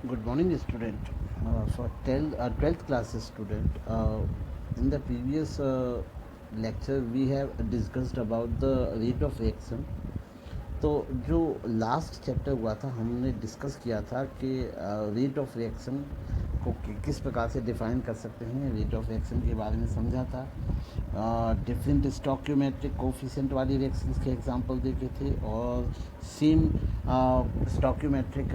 Good morning, student. For 12th class student, in the previous lecture we have discussed about the rate of reaction. तो जो last chapter हुआ था हमने discuss किया था कि रेट ऑफ रिएक्शन को किस प्रकार से डिफाइन कर सकते हैं। रेट ऑफ रिएक्शन के बारे में समझा था। डिफरेंट स्टोकियोमेट्रिक कोफिशिएंट वाली रिएक्शंस के एग्जांपल देखे थे और सेम स्टोकियोमेट्रिक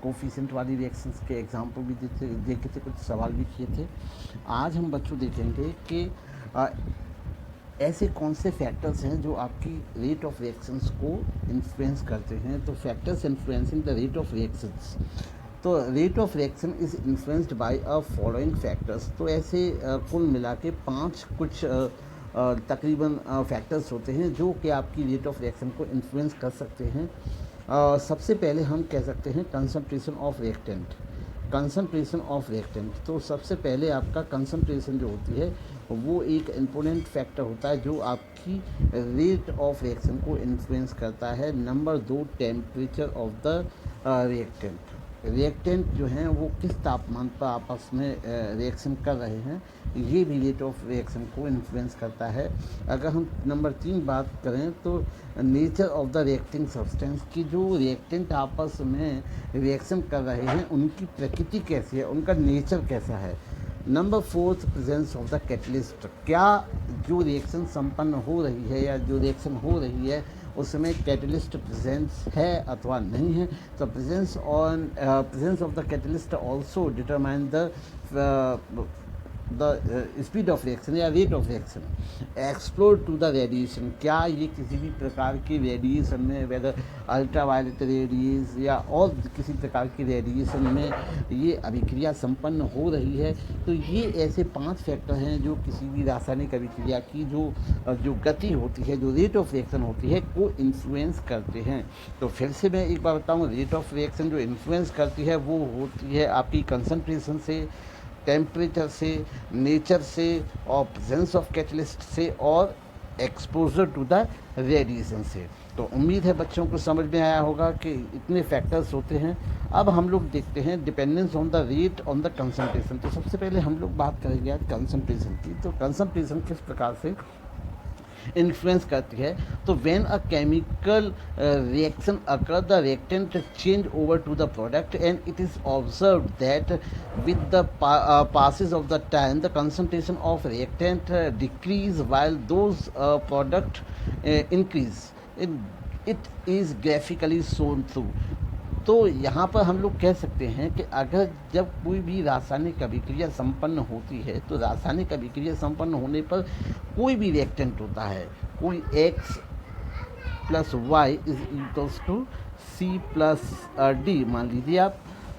कोफिशिएंट वाली रिएक्शंस के एग्जांपल भी देखे थे, कुछ सवाल भी किए थे। आज हम बच्चों देखेंगे कि ऐसे कौन से फैक्टर्स हैं जो आपकी रेट ऑफ रिएक्शंस को इन्फ्लुएंस करते हैं। तो factors influencing the rate of reactions, तो rate of reaction is influenced by a following factors. तो ऐसे कुल मिला के 5 कुछ तकरीबन फैक्टर्स होते हैं जो कि आपकी रेट ऑफ रिएक्शन को इन्फ्लुएंस कर सकते हैं। सबसे पहले हम कह सकते हैं concentration of reactant. Concentration of reactant, तो सबसे पहले आपका कंसंट्रेशन जो होती है वो एक इम्पोर्टेंट फैक्टर होता है जो आपकी रेट ऑफ रिएक्शन को इन्फ्लुएंस करता है। Number 2, temperature of the reactant. Reactant जो हैं वो किस तापमान पर आपस में रिएक्शन कर रहे हैं, ये भी रेट ऑफ रिएक्शन को इन्फ्लुएंस करता है। अगर हम नंबर 3 बात करें तो nature of the reacting substance की, जो रिएक्टेंट आपस में रिएक्शन कर रहे हैं उनकी प्रकृति कैसी है, उनका नेचर कैसा है। Number 4, presence of the catalyst. क्या जो रिएक्शन संपन्न हो रही है या जो रिएक्शन हो रही है उसमें कैटलिस्ट प्रेजेंस है अथवा नहीं है। तो presence of the catalyst also determine the speed of reaction या rate of reaction. Explore to the radiation, क्या ये किसी भी प्रकार की रेडिएशन में, वेदर अल्ट्रावायलेट रेडिएस या और किसी प्रकार की रेडिएशन में ये अभिक्रिया संपन्न हो रही है। तो ये ऐसे 5 फैक्टर हैं जो किसी भी रासायनिक अभिक्रिया की जो गति होती है, जो रेट ऑफ रिएक्शन होती है, को इन्फ्लुएंस करते हैं। तो फिर से मैं एक बार बताऊँ, रेट ऑफ रिएक्शन जो इन्फ्लुएंस करती है वो होती है आपकी कंसंट्रेशन से, टेम्परेचर से, नेचर से और प्रेजेंस ऑफ कैटलिस्ट से और एक्सपोजर टू द रेडिएशन से। तो उम्मीद है बच्चों को समझ में आया होगा कि इतने फैक्टर्स होते हैं। अब हम लोग देखते हैं dependence on the rate on the concentration. तो सबसे पहले हम लोग बात करेंगे आज कंसंट्रेशन की। तो कंसंट्रेशन किस प्रकार से इन्फ्लुएंस करती है। तो when a chemical reaction occur the reactant change over to the product and it is observed that with the passes of the time the concentration of reactant decrease while those product increase. It is graphically shown through. तो यहाँ पर हम लोग कह सकते हैं कि अगर जब कोई भी रासायनिक अभिक्रिया संपन्न होती है तो रासायनिक अभिक्रिया संपन्न होने पर कोई भी रिएक्टेंट होता है, कोई x plus Y is equals to C plus D मान लीजिए आप।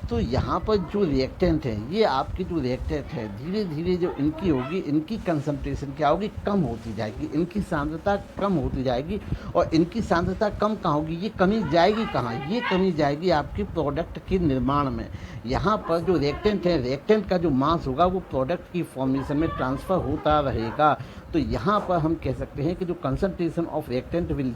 तो यहाँ पर जो रिएक्टेंट है, ये आपकी जो रिएक्टेंट है धीरे धीरे जो इनकी होगी, इनकी कंसंट्रेशन क्या होगी, कम होती जाएगी, इनकी सांद्रता कम होती जाएगी। और इनकी सांद्रता कम कहाँ होगी, ये कमी जाएगी कहाँ, ये कमी जाएगी आपके प्रोडक्ट के निर्माण में। यहाँ पर जो रिएक्टेंट है, रिएक्टेंट का जो मास होगा वो प्रोडक्ट की फॉर्मेशन में ट्रांसफ़र होता रहेगा। तो यहाँ पर हम कह सकते हैं कि जो concentration of reactant will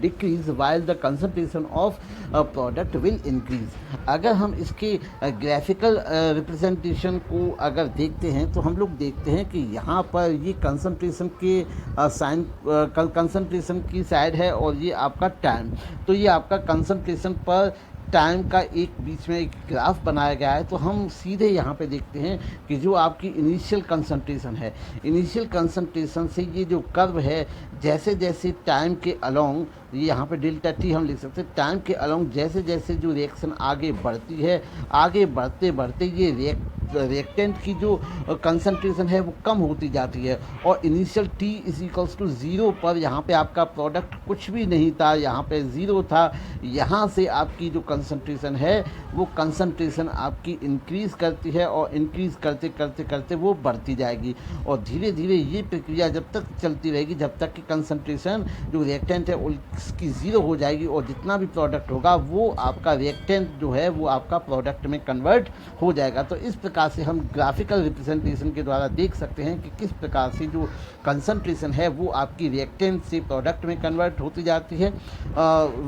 decrease while the concentration of product will increase. अगर हम इसके ग्राफिकल रिप्रेजेंटेशन को अगर देखते हैं तो हम लोग देखते हैं कि यहाँ पर ये कंसंट्रेशन के साइन कंसंट्रेशन की साइड है और ये आपका टाइम। तो ये आपका कंसंट्रेशन पर टाइम का एक बीच में एक ग्राफ बनाया गया है। तो हम सीधे यहाँ पे देखते हैं कि जो आपकी इनिशियल कंसंट्रेशन है, इनिशियल कंसंट्रेशन से ये जो कर्व है, जैसे जैसे टाइम के अलोंग, ये यहाँ पे डेल्टा टी हम लिख सकते हैं, टाइम के अलोंग जैसे जैसे जो रिएक्शन आगे बढ़ती है, आगे बढ़ते बढ़ते ये रिएक्टेंट की जो कंसंट्रेशन है वो कम होती जाती है। और initial t is equals to 0 पर यहाँ पे आपका प्रोडक्ट कुछ भी नहीं था, यहाँ पे 0 था। यहाँ से आपकी जो कंसंट्रेशन है वो कंसंट्रेशन आपकी इंक्रीज़ करती है और इंक्रीज़ करते करते करते वो बढ़ती जाएगी। और धीरे धीरे ये प्रक्रिया जब तक चलती रहेगी जब तक कि कंसंट्रेशन जो रिएक्टेंट है उसकी ज़ीरो हो जाएगी और जितना भी प्रोडक्ट होगा वो आपका रिएक्टेंट जो है वो आपका प्रोडक्ट में कन्वर्ट हो जाएगा। तो इस प्रकार से हम ग्राफिकल रिप्रेजेंटेशन के द्वारा देख सकते हैं कि किस प्रकार से जो कंसंट्रेशन है वो आपकी रिएक्टेंट से प्रोडक्ट में कन्वर्ट होती जाती है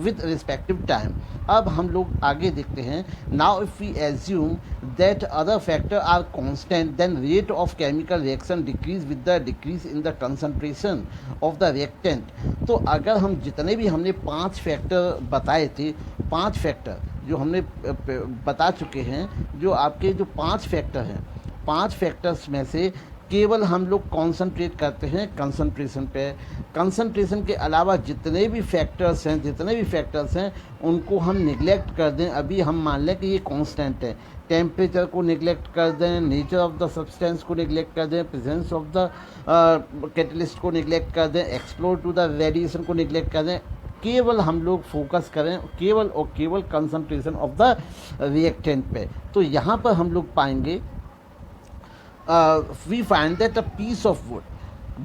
विद रिस्पेक्टिव टाइम। अब हम लोग आगे देखते हैं। Now if we assume that other factor are constant then rate of chemical reaction decrease with the decrease in the concentration of the reactant. तो अगर हम जितने भी हमने 5 फैक्टर बताए थे, 5 फैक्टर जो हमने बता चुके हैं, जो आपके जो 5 फैक्टर हैं, 5 फैक्टर्स में से केवल हम लोग कॉन्सनट्रेट करते हैं कंसंट्रेशन पे। कंसंट्रेशन के अलावा जितने भी फैक्टर्स हैं उनको हम निगलेक्ट कर दें। अभी हम मान लें कि ये कांस्टेंट है, टेम्परेचर को निगलेक्ट कर दें, नेचर ऑफ द सब्सटेंस को निगलेक्ट कर दें, प्रेजेंस ऑफ द कैटलिस्ट को निगलेक्ट कर दें, एक्सप्लोर टू द रेडिएशन को निगलेक्ट कर दें। केवल हम लोग फोकस करें केवल और केवल कंसंट्रेशन ऑफ द रिएक्टेंट पे। तो यहाँ पर हम लोग पाएंगे we find that a piece of wood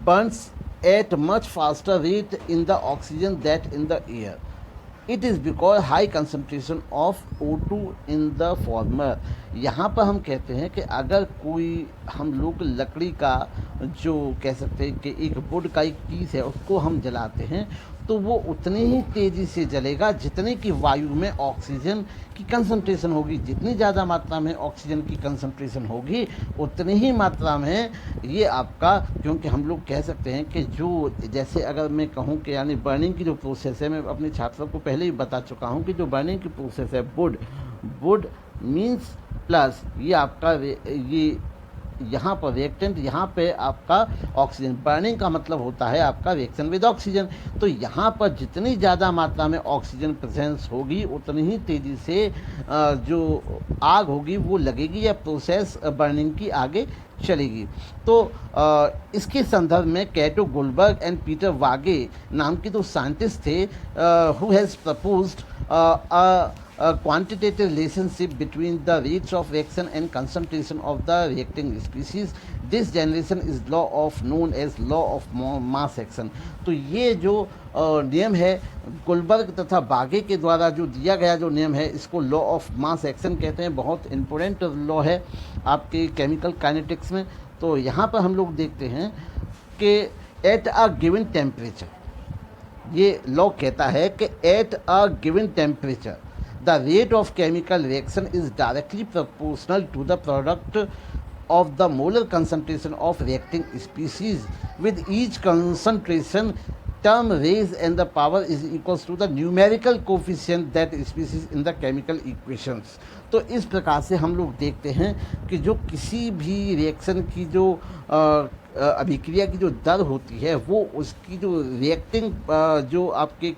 burns at much faster rate in the oxygen than in the air. It is because high concentration of O2 in the former. यहाँ पर हम कहते हैं कि अगर कोई हम लोग लकड़ी का जो कह सकते हैं कि एक वुड का एक पीस है उसको हम जलाते हैं तो वो उतनी ही तेज़ी से जलेगा जितने की वायु में ऑक्सीजन की कंसंट्रेशन होगी। जितनी ज़्यादा मात्रा में ऑक्सीजन की कंसंट्रेशन होगी उतनी ही मात्रा में ये आपका, क्योंकि हम लोग कह सकते हैं कि जो जैसे अगर मैं कहूँ कि यानी बर्निंग की जो प्रोसेस है, मैं अपने छात्रों को पहले ही बता चुका हूँ कि जो बर्निंग की प्रोसेस है वुड मीन्स प्लस ये आपका ये यहाँ पर रिएक्टेंट, यहाँ पे आपका ऑक्सीजन, बर्निंग का मतलब होता है आपका रिएक्शन विद ऑक्सीजन। तो यहाँ पर जितनी ज़्यादा मात्रा में ऑक्सीजन प्रेजेंस होगी उतनी ही तेज़ी से जो आग होगी वो लगेगी या प्रोसेस बर्निंग की आगे चलेगी। तो इसके संदर्भ में कैटो गोल्डबर्ग एंड पीटर वागे नाम के दो साइंटिस्ट थे who has proposed a quantitative relationship between the rates of reaction and concentration of the reacting species. This generation is law of known as law of mass action. तो ये जो नियम है Goldberg तथा बागे के द्वारा जो दिया गया जो नियम है इसको लॉ ऑफ मास एक्शन कहते हैं। बहुत इम्पोर्टेंट लॉ है आपके केमिकल काइनेटिक्स में। तो यहाँ पर हम लोग देखते हैं कि एट अ गिवन टेम्परेचर, ये लॉ कहता है कि at a given temperature the rate of chemical reaction is directly proportional to the product of the molar concentration of reacting species. With each concentration term raised and the power is equals to the numerical coefficient that species in the chemical equations. तो इस प्रकार से हम लोग देखते हैं कि जो किसी भी रिएक्शन की जो अभिक्रिया की जो दर होती है वो उसकी जो रिएक्टिंग जो आपके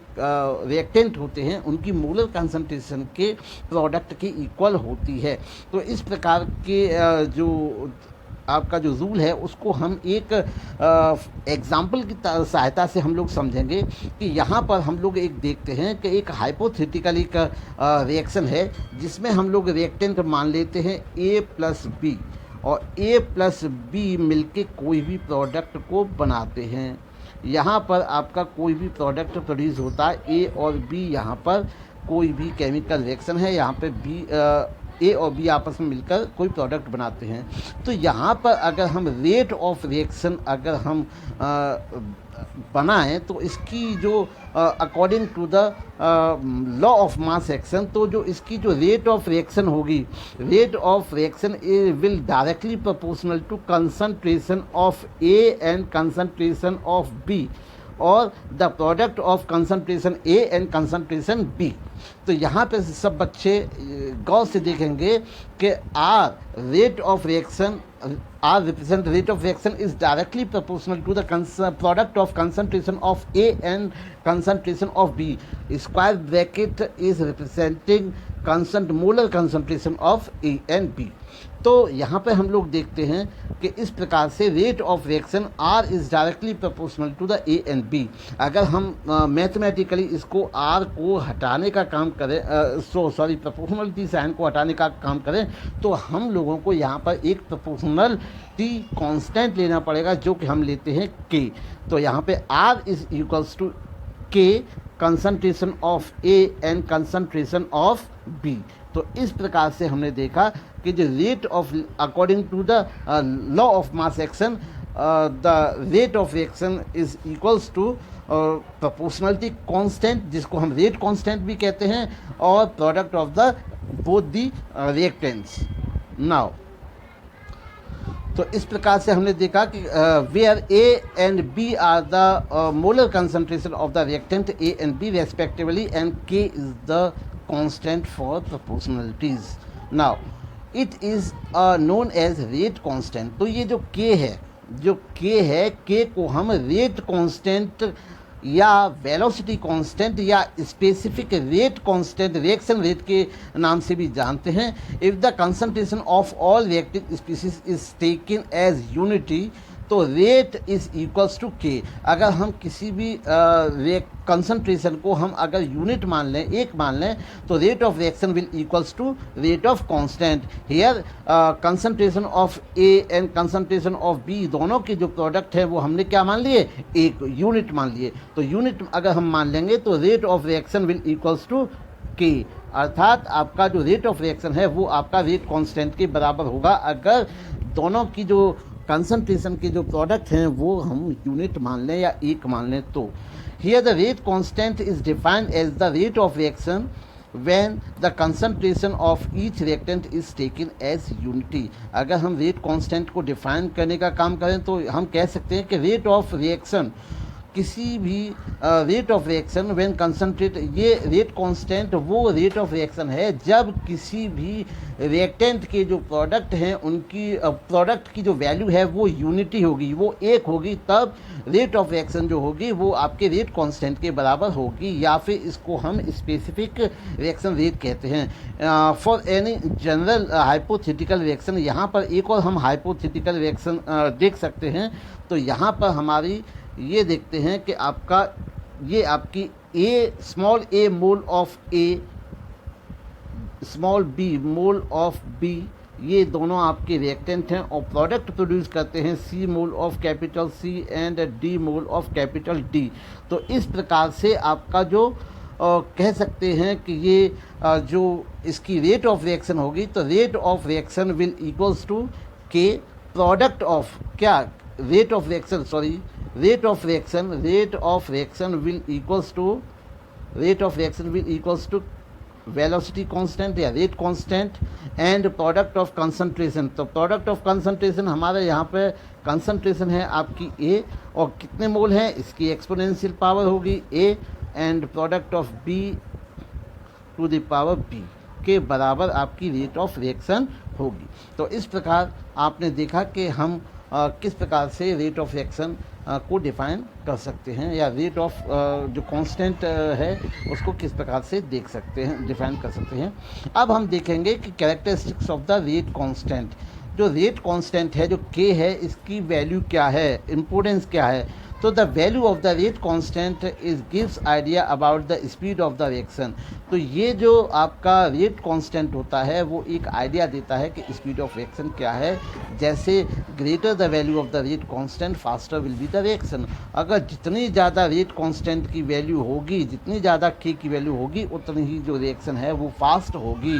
रिएक्टेंट होते हैं उनकी मोलर कंसंट्रेशन के प्रोडक्ट के इक्वल होती है। तो इस प्रकार के जो आपका जो रूल है उसको हम एक एग्जाम्पल की सहायता से हम लोग समझेंगे कि यहाँ पर हम लोग एक देखते हैं कि एक हाइपोथेटिकल एक रिएक्शन है जिसमें हम लोग रिएक्टेंट मान लेते हैं A प्लस बी और A प्लस बी मिलके कोई भी प्रोडक्ट को बनाते हैं। यहाँ पर आपका कोई भी प्रोडक्ट प्रोड्यूस होता है A और B, यहाँ पर कोई भी केमिकल रिएक्शन है, यहाँ पे A और B आपस में मिलकर कोई प्रोडक्ट बनाते हैं। तो यहाँ पर अगर हम रेट ऑफ रिएक्शन अगर हम बनाएं तो इसकी जो according to the law of mass action, तो जो इसकी जो रेट ऑफ रिएक्शन होगी, rate of reaction will directly proportional to concentration of A and concentration of B और the product of concentration A and concentration B। तो यहाँ पे सब बच्चे गौर से देखेंगे कि R rate of reaction, R represent rate of reaction is directly proportional to the product of concentration of A and concentration of B. Square bracket is representing molar concentration of A and B. तो यहाँ पे हम लोग देखते हैं कि इस प्रकार से rate of reaction R is directly proportional to the A and B. अगर हम मैथमेटिकली इसको आर को हटाने का काम करें, प्रोपोर्शनलिटी साइन को हटाने का काम करें, तो हम लोगों को यहाँ पर एक प्रोपोर्शनलिटी कांस्टेंट लेना पड़ेगा, जो कि हम लेते हैं के। तो यहाँ पे R is equals to K concentration of A and concentration of B. तो इस प्रकार से हमने देखा कि जो rate of according to the law of mass action, the rate of reaction is equals to proportionality constant, जिसको हम रेट कांस्टेंट भी कहते हैं, और product of the both the reactants. Now तो इस प्रकार से हमने देखा कि where A and B are the molar concentration of the reactant A and B respectively, and K is the constant for proportionalities. Now it is known as rate constant. तो ये जो के है, के को हम rate constant या velocity constant या specific rate constant, reaction rate के नाम से भी जानते हैं। If the concentration of all reactive species is taken as unity, तो rate is equals to K. अगर हम किसी भी कंसंट्रेशन को हम अगर यूनिट मान लें, एक मान लें, तो rate of reaction will equals to rate of constant. Here concentration of A and concentration of B, दोनों के जो प्रोडक्ट है वो हमने क्या मान लिए, एक यूनिट मान लिए। तो यूनिट अगर हम मान लेंगे तो rate of reaction will equals to K, अर्थात आपका जो रेट ऑफ रिएक्शन है वो आपका रेट कांस्टेंट के बराबर होगा, अगर दोनों की जो कंसंट्रेशन के जो प्रोडक्ट हैं वो हम यूनिट मान लें या एक मान लें। तो here the rate constant is defined as the rate of reaction when the concentration of each reactant is taken as unity. अगर हम रेट कांस्टेंट को डिफाइन करने का काम करें तो हम कह सकते हैं कि रेट ऑफ रिएक्शन, किसी भी rate of reaction when concentrate, ये रेट कांस्टेंट वो रेट ऑफ रिएक्शन है जब किसी भी रिएक्टेंट के जो प्रोडक्ट हैं उनकी प्रोडक्ट की जो वैल्यू है वो यूनिटी होगी, वो एक होगी, तब रेट ऑफ रिएक्शन जो होगी वो आपके रेट कांस्टेंट के बराबर होगी, या फिर इसको हम स्पेसिफिक रिएक्शन रेट कहते हैं। For any general hypothetical reaction, यहाँ पर एक और हम हाइपोथेटिकल रिएक्शन देख सकते हैं। तो यहाँ पर हमारी ये देखते हैं कि आपका ये आपकी A, small A mole of A, small B mole of B, ये दोनों आपके रिएक्टेंट हैं और प्रोडक्ट प्रोड्यूस करते हैं C mole of capital C and D mole of capital D. तो इस प्रकार से आपका जो कह सकते हैं कि ये जो इसकी रेट ऑफ रिएक्शन होगी, तो rate of reaction will equals to K product of क्या, rate of reaction will equals to velocity constant या rate constant and product of concentration. तो प्रोडक्ट ऑफ कंसंट्रेशन हमारे यहाँ पे कंसंट्रेशन है आपकी ए, और कितने मोल हैं इसकी एक्सपोनेंशियल पावर होगी A, and product of B to the power B के बराबर आपकी रेट ऑफ रिएक्शन होगी। तो इस प्रकार आपने देखा कि हम किस प्रकार से रेट ऑफ रिएक्शन को डिफाइन कर सकते हैं, या रेट ऑफ जो कांस्टेंट है उसको किस प्रकार से देख सकते हैं, डिफाइन कर सकते हैं। अब हम देखेंगे कि characteristics of the rate constant. जो रेट कांस्टेंट है, जो के है, इसकी वैल्यू क्या है, इम्पोर्टेंस क्या है। तो the value of the rate constant is gives idea about the speed of the reaction. तो ये जो आपका रेट कांस्टेंट होता है वो एक आइडिया देता है कि स्पीड ऑफ रिएक्शन क्या है। जैसे greater the value of the rate constant faster will be the reaction. अगर जितनी ज़्यादा रेट कांस्टेंट की वैल्यू होगी, जितनी ज़्यादा के की वैल्यू होगी, उतनी ही जो रिएक्शन है वो फास्ट होगी।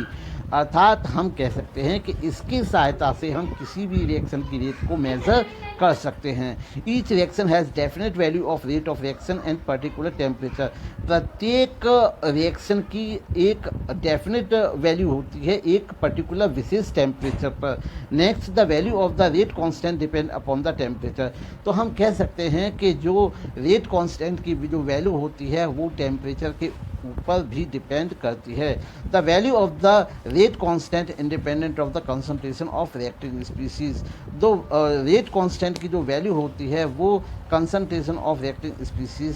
अर्थात हम कह सकते हैं कि इसकी सहायता से हम किसी भी रिएक्शन की रेट को मेज़र कर सकते हैं। Each reaction has definite value of rate of reaction and particular temperature. प्रत्येक रिएक्शन की एक डेफिनेट वैल्यू होती है एक पर्टिकुलर विशेष टेम्परेचर पर। Next, the value of the rate constant depend upon the temperature. तो हम कह सकते हैं कि जो रेट कांस्टेंट की जो वैल्यू होती है वो टेम्परेचर के ऊपर भी डिपेंड करती है। The value of the rate constant independent of the concentration of reacting species. दो रेट कांस्टेंट की जो वैल्यू होती है वो कंसंट्रेशन ऑफ रिएक्टिंग स्पीसीज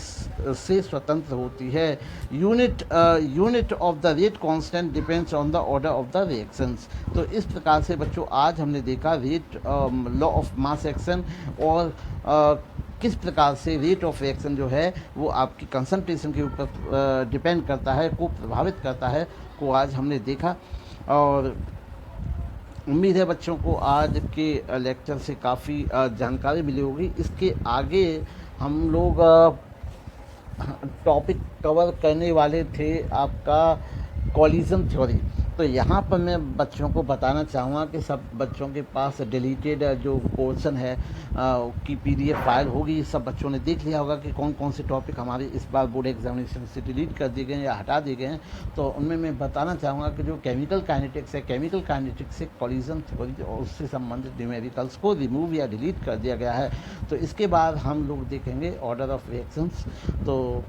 से स्वतंत्र होती है। Unit of the rate constant depends on the order of the reactions. तो इस प्रकार से बच्चों आज हमने देखा rate law of mass action और किस प्रकार से रेट ऑफ रिएक्शन जो है वो आपकी कंसंट्रेशन के ऊपर डिपेंड करता है, को प्रभावित करता है, को आज हमने देखा। और उम्मीद है बच्चों को आज के लेक्चर से काफ़ी जानकारी मिली होगी। इसके आगे हम लोग टॉपिक कवर करने वाले थे आपका कॉलिजन थ्योरी। तो यहाँ पर मैं बच्चों को बताना चाहूँगा कि सब बच्चों के पास डिलीटेड जो पोर्शन है की PDF फाइल होगी। सब बच्चों ने देख लिया होगा कि कौन कौन से टॉपिक हमारे इस बार बोर्ड एग्जामिनेशन से डिलीट कर दिए गए हैं या हटा दिए गए हैं। तो उनमें मैं बताना चाहूँगा कि जो केमिकल काइनेटिक्स है, केमिकल काइनेटिक्स से कॉलिजन थ्योरी और उससे संबंधित न्यूमेरिकल्स को रिमूव या डिलीट कर दिया गया है। तो इसके बाद हम लोग देखेंगे ऑर्डर ऑफ रिएक्शंस। तो